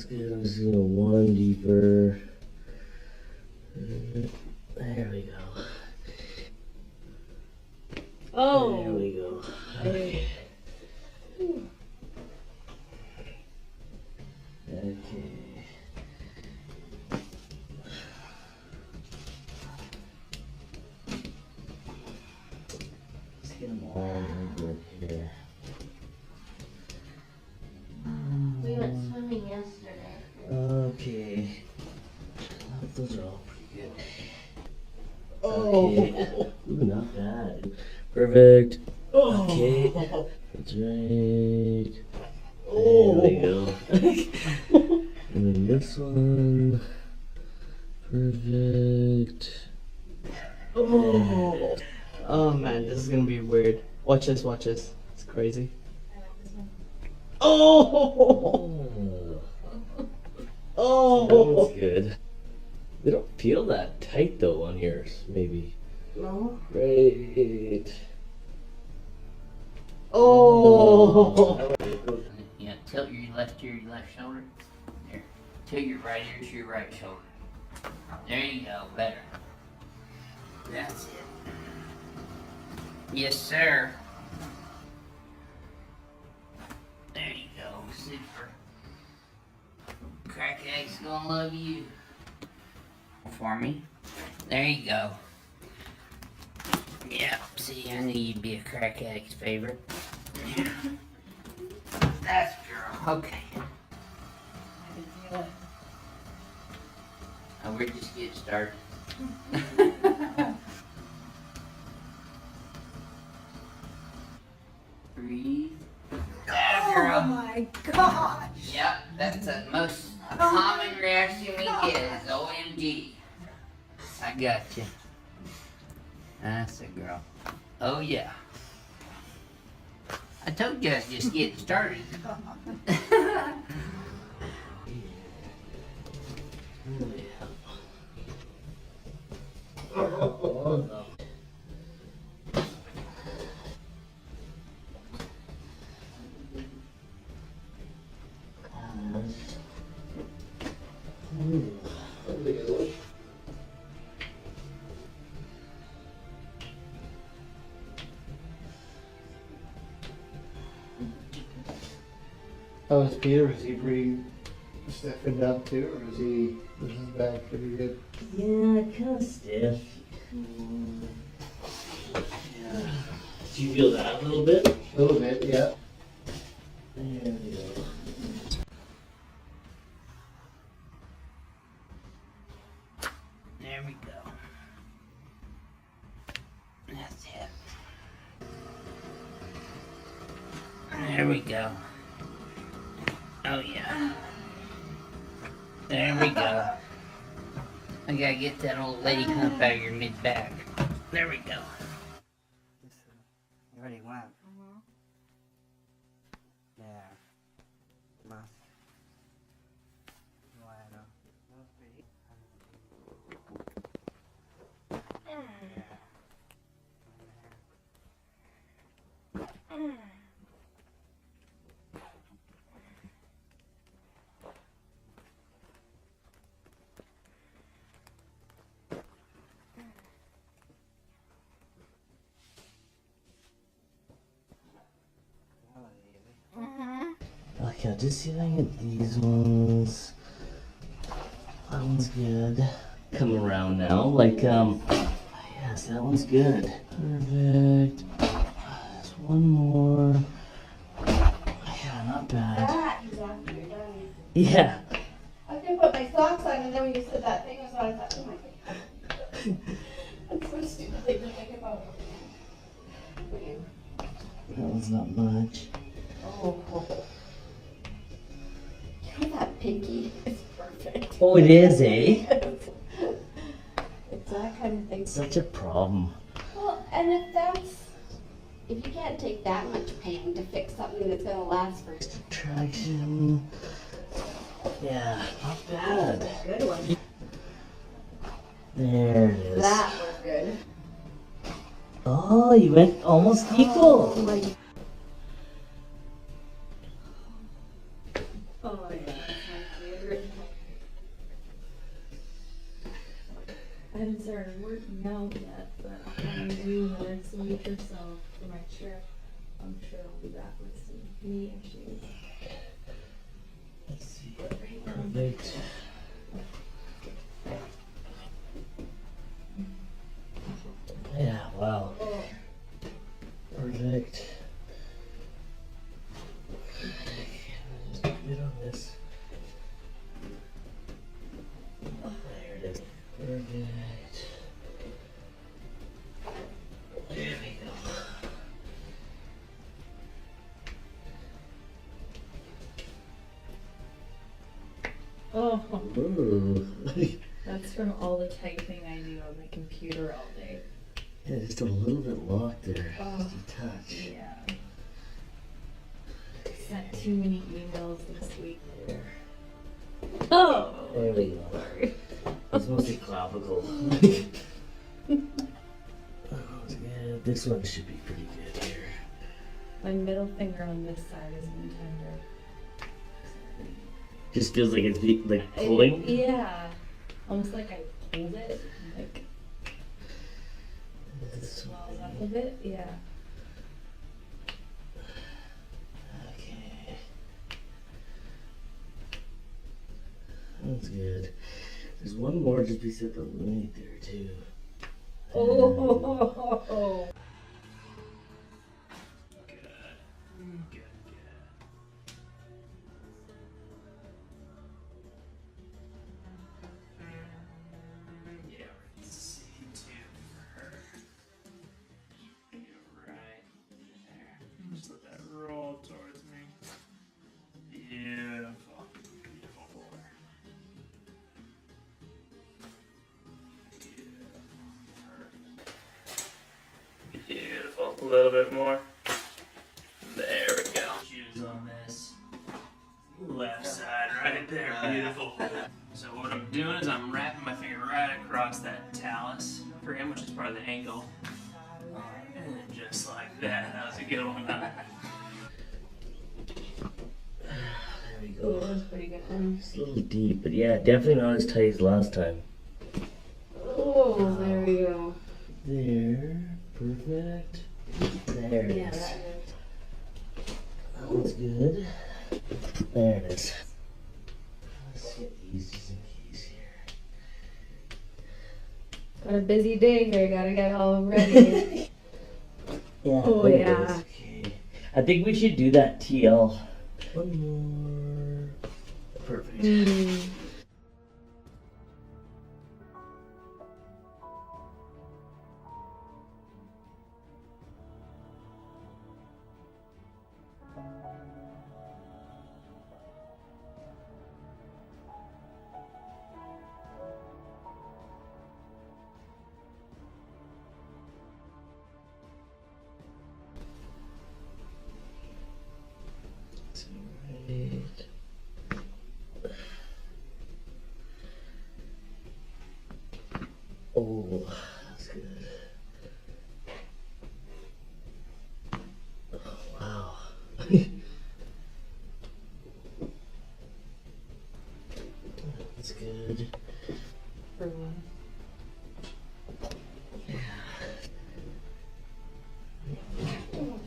That's good. I'm just gonna go one deeper. There we go. Oh. There we go. Okay. Okay. Let's get them all over here. We went swimming yesterday. Okay. Those are all pretty good. Oh. Okay. Ooh, not bad. Perfect. Okay. That's right. There we go. And then this one. Perfect. Oh. Oh man, this is gonna be weird. Watch this, watch this. It's crazy. Oh! Oh! That's good. They don't feel that tight though on yours, maybe. No. Great. Oh! Yeah, tilt your left ear, your left shoulder. There. Tilt your right ear to your right shoulder. There you go, better. That's it. Yes, sir. There you go, super. Crack Egg's gonna love you. For me. There you go. Yeah, see, I knew you'd be a Crack Egg's favorite. Yeah. That's girl. Okay. Oh, we're just getting started. Breathe. Oh my gosh. Yep, that's the most common reaction we get is OMG. I got you. That's a girl. Oh yeah. I told you I was just getting started. How is Peter? Is he pretty stiffened up too, or is his back pretty good? Yeah, kind of stiff. Yeah. Do you feel that a little bit? A little bit, yeah. There we go. There we go. That's it. There we go. Oh yeah. There we go. I gotta get that old lady hump out of your mid-back. There we go. You already went. There. Come on. Bueno. Okay, I'll just see if I can get these ones. That one's good. Come around now, like, yes, that one's good. Perfect. There's one more. Yeah, not bad. That is after you're done. Yeah. I was gonna put my socks on, and then when you said that thing was on, I thought, oh my god. That's so stupid thing to think about. That one's not much. Oh. You know that pinky is perfect. Oh, it is, eh? It's that kind of thing. Such a problem. Well, and if you can't take that much pain to fix something that's gonna last for. Traction. Yeah, not bad. Good one. There it is. That was good. Oh, you went almost equal. Oh my. Oh yeah, that's haven't started working out yet, but I'll probably do in the next week or so for my trip. I'm sure I'll be back with some knee issues. Let's see. Perfect. Yeah, wow. Perfect. Just a bit on this. There it is. Perfect. There we go. Oh, Ooh. that's from all the typing I do on the computer all day. Yeah, just a little bit locked there. Oh. Just a touch. Yeah. Sent too many emails this week there. Oh! There we go. It's mostly clavicle. Oh, yeah, this one should be pretty good here. My middle finger on this side is tender. Just feels like it's like pulling. Yeah. Almost like I pulled it. Like it This one. swells up a bit. Yeah. Okay. That's good. There's one more just beside the right there too. Oh. Just let that roll towards me. Beautiful. Beautiful boy. Beautiful. A little bit more. There we go. Shoes on this. Left side right there. Beautiful. So what I'm doing is I'm wrapping my finger right across that talus for him, which is part of the ankle. And then just like that. That was a good one, huh? There we Oh, go. that was pretty good one. It's a little deep, but yeah, definitely not as tight as last time. Oh, there we go. There. Perfect. There it Yeah, is. that That one's good. There it is. Let's get these just in case here. Got a busy day here. Gotta get all ready. Yeah. Oh, there it yeah. is. Okay. I think we should do that TL. One more. Perfect. Mm. Right. Oh, that's good. Oh, wow. That's good. For one.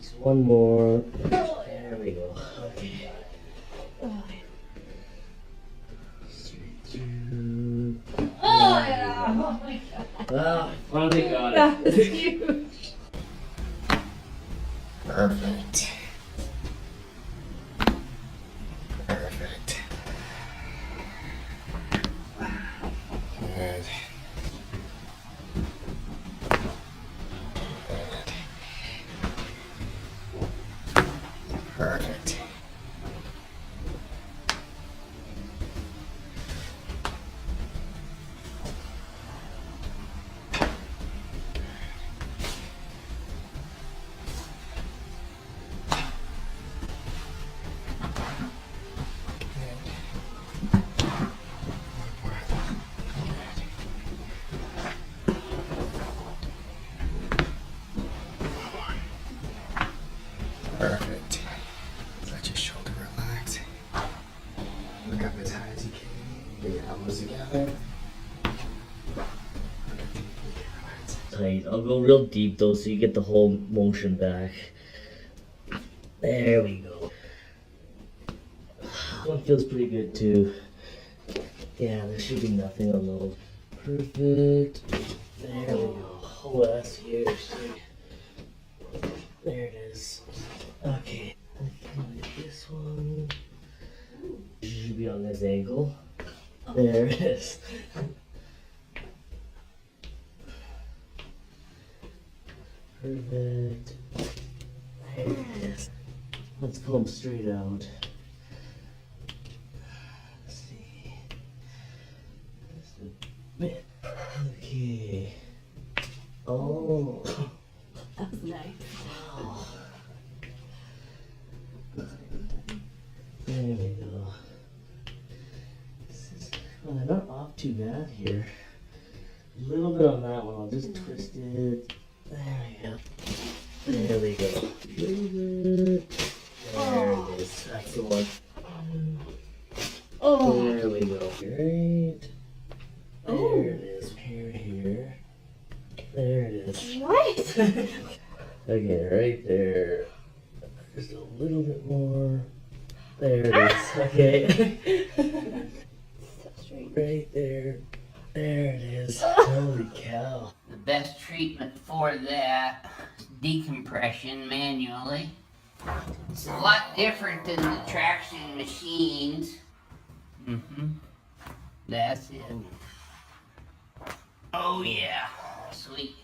Just one more. There we go. Okay. Oh, Straight through. yeah. Oh my god. Ah, finally got That was it. huge. Perfect. Perfect. Good. Perfect. Perfect. Let your shoulder relax. Look up as high as you can. Bring your elbows together. tight. I'll go real deep though so you get the whole motion back. There we go. This one feels pretty good too. Yeah, there should be nothing on those. Perfect. There we go. Oh, that's huge. There it is. Okay. Get this one. It should be on this angle. There it is. Perfect. There it is. Let's pull them straight out. Let's see. Just a bit. Okay. Oh. That was nice. Wow. There we go. Well, they're not off too bad here. A little bit on that one. I'll just twist it. There we go. There we go. There it is. That's the one. Oh. There we go. Great. There it is. Here. There it is. What? Okay, right there. Just a little bit more. There it is. Okay. So straight. Right there. There it is. Holy cow. The best treatment for that is decompression manually. It's a lot different than the traction machines. That's it. Oh yeah, sweet.